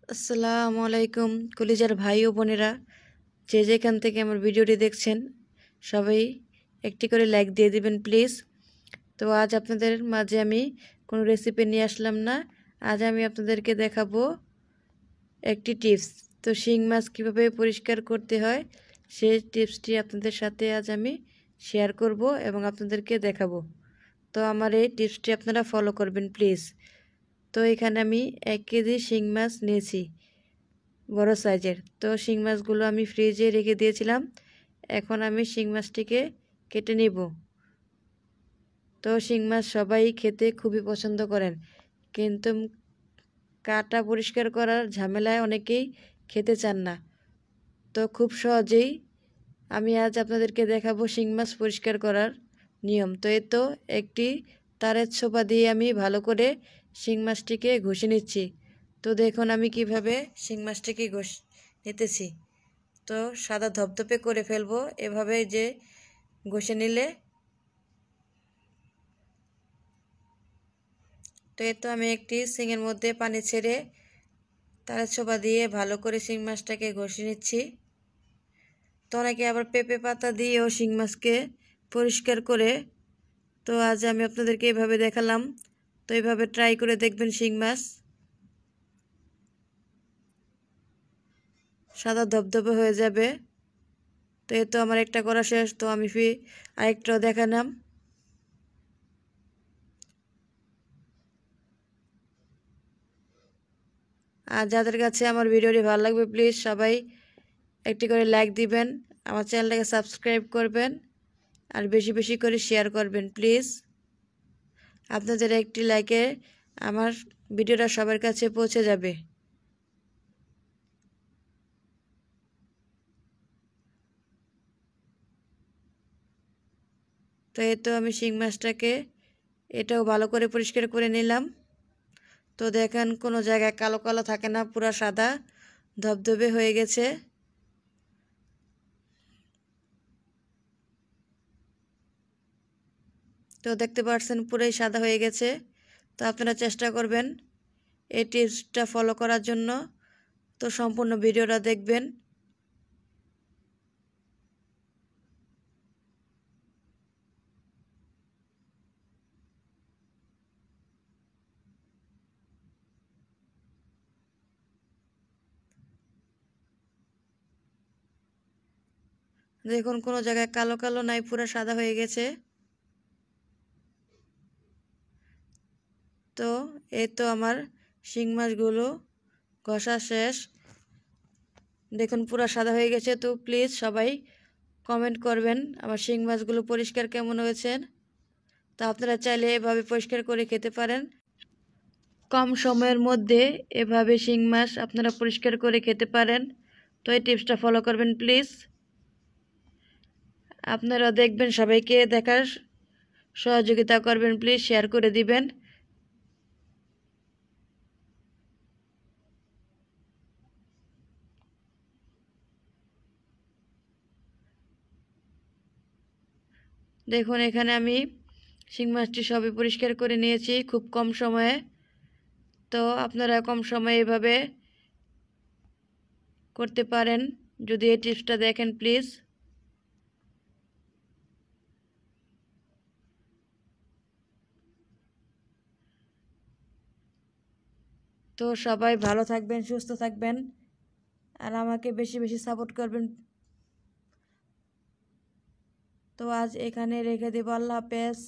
আসসালামু আলাইকুম কলিজার ভাই ও বোনেরা, যে যেখান থেকে আমার ভিডিওটি দেখছেন সবাই একটি করে লাইক দিয়ে দিবেন প্লিজ। তো আজ আপনাদের মাঝে আমি কোনো রেসিপি নিয়ে আসলাম না। আজ আমি আপনাদেরকে দেখাবো একটি টিপস। তো শিং মাছ কীভাবে পরিষ্কার করতে হয় সেই টিপসটি আপনাদের সাথে আজ আমি শেয়ার করব এবং আপনাদেরকে দেখাবো। তো আমার এই টিপসটি আপনারা ফলো করবেন প্লিজ। তো এখানে আমি 1 কেজি শিং মাছ নিয়েছি, বড় সাইজের। তো শিং মাছগুলো আমি ফ্রিজে রেখে দিয়েছিলাম। এখন আমি শিং মাছটিকে কেটে নিব। তো শিং মাছ সবাই খেতে খুবই পছন্দ করেন, কিন্তু কাটা পরিষ্কার করার ঝামেলায় অনেকেই খেতে চান না। তো খুব সহজেই আমি আজ আপনাদেরকে দেখাবো শিং মাছ পরিষ্কার করার নিয়ম। তো এই তো একটি তারের ছোপা দিয়ে আমি ভালো করে শিং মাছটিকে ঘষে নিচ্ছি। তো দেখুন আমি কিভাবে শিং মাছটিকে নিতেছি। তো সাদা ধপধপে করে ফেলবো এভাবে, যে ঘষে নিলে। তো এই তো আমি একটি শিংয়ের মধ্যে পানি ছেড়ে তারের ছোপা দিয়ে ভালো করে শিং মাছটাকে ঘষে নিচ্ছি। তো অনেকে আবার পেঁপে পাতা দিয়েও শিং মাছকে পরিষ্কার করে। তো আজ আমি আপনাদেরকে এভাবে দেখালাম। তো এইভাবে ট্রাই করে দেখবেন, শিং মাছ সাদা ধবধবে হয়ে যাবে। তো এই তো আমার একটা করা শেষ। তো আমি আরেকটাও দেখালাম। আর যাদের কাছে আমার ভিডিওটি ভালো লাগবে প্লিজ সবাই একটি করে লাইক দিবেন, আমার চ্যানেলটাকে সাবস্ক্রাইব করবেন আর বেশি বেশি করে শেয়ার করবেন প্লিজ। আপনাদের একটি লাইকে আমার ভিডিওটা সবার কাছে পৌঁছে যাবে। তো এই তো আমি শিং মাছটাকে এটাও ভালো করে পরিষ্কার করে নিলাম। তো দেখেন কোনো জায়গায় কালো কালো থাকে না, পুরো সাদা ধবধবে হয়ে গেছে। তো দেখতে পাচ্ছেন পুরোই সাদা হয়ে গেছে। তো আপনারা চেষ্টা করবেন এই টিপসটা ফলো করার জন্য। তো সম্পূর্ণ ভিডিওটা দেখবেন। দেখুন কোনো জায়গায় কালো কালো নাই, পুরো সাদা হয়ে গেছে। তো এই তো আমার শিং মাছগুলো ঘষা শেষ। দেখুন পুরো সাদা হয়ে গেছে। তো প্লিজ সবাই কমেন্ট করবেন আমার শিং মাছগুলো পরিষ্কার কেমন হয়েছে। তো আপনারা চাইলে এভাবে পরিষ্কার করে খেতে পারেন। কম সময়ের মধ্যে এভাবে শিং মাছ আপনারা পরিষ্কার করে খেতে পারেন। তো এই টিপসটা ফলো করবেন প্লিজ। আপনারা দেখবেন, সবাইকে দেখার সহযোগিতা করবেন প্লিজ, শেয়ার করে দিবেন। দেখুন এখানে আমি শিং মাছটি সবই পরিষ্কার করে নিয়েছি খুব কম সময়ে। তো আপনারা কম সময়ে এভাবে করতে পারেন যদি এই টিপসটা দেখেন প্লিজ। তো সবাই ভালো থাকবেন, সুস্থ থাকবেন আর আমাকে বেশি বেশি সাপোর্ট করবেন। তো আজ এখানে রেখে দেব। আল্লাহ হাফেজ।